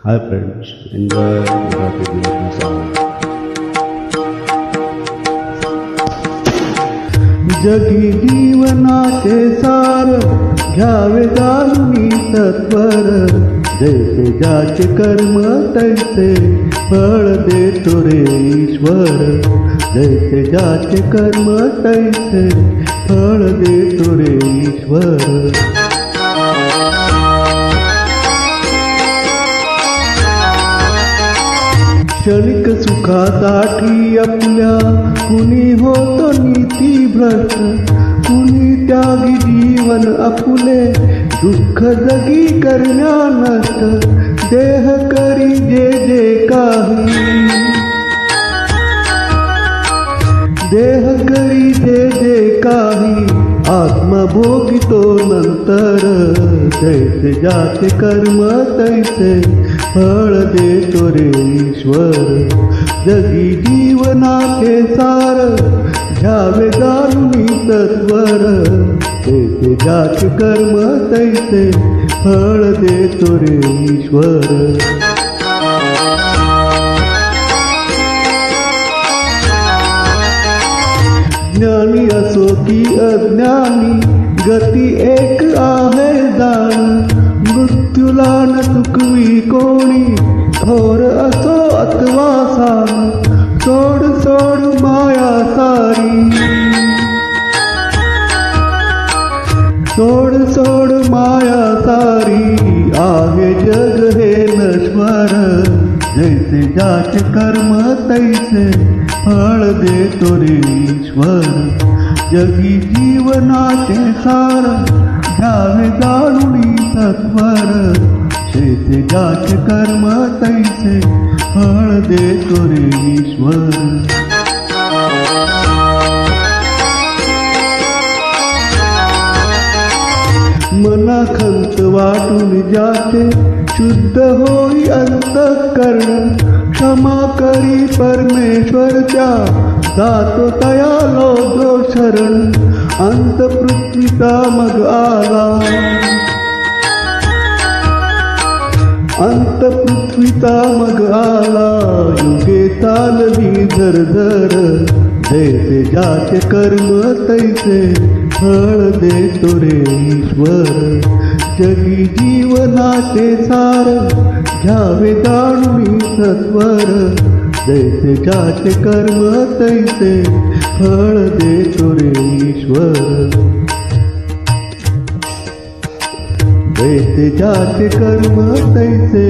Hi friends, enjoy Marathi devotional song. जगी जीवनाचे सार घ्यावे जाणून सत्वर, जैसे ज्याचे कर्म तैसे फळ देतो रे ईश्वर. जैसे ज्याचे कर्म तैसे फळ देतो रे ईश्वर. क्षणिक सुखासाठी आपल्या कुणी होतो नीती भ्रष्ट. कुणी त्यागी जीवन आपुले दुःख जगी करण्या नष्ट. देह करी जे जे काही, देह करी जे जे काही, आत्मा भोगितो नंतर. जैसे ज्याचे कर्म तैसे फळ देतो रे ईश्वर. जगी जीवनाचे सार घ्यावे जाणून सत्वर, जैसे ज्याचे कर्म तैसे फळ देतो रे ईश्वर. ज्ञानी असो की अज्ञानी, गती एक आहे जाण. मृत्यूला न चुकवी कोणी, थोर असो अथवा साम. सोड सोड माया सारी, सोड सोड माया सारी. आहे जग हे नश्वर, जैसे ज्याचे कर्म तैसे फळ देतो रे ईश्वर. जगी जीवनाचे सार घ्यावे जाणून सत्वर, जैसे ज्याचे कर्म तैसे फळ देतो रे ईश्वर. मना खंत वाटून ज्याचे शुद्ध होई अंतःकरण. क्षमा करी परमेश्वरच्या जातो दयालो जो शरण. अंत पृथ्वीचा मग आला, अंत पृथ्वीचा मग आला. युगे चालली झरझर, जैसे ज्याचे कर्म तैसे फळ देतो रे ईश्वर. जगी जीवनाचे सार घ्यावे जाणून सत्वर, जैसे ज्याचे कर्म तैसे फळ देतो रे ईश्वर. जैसे ज्याचे कर्म तैसे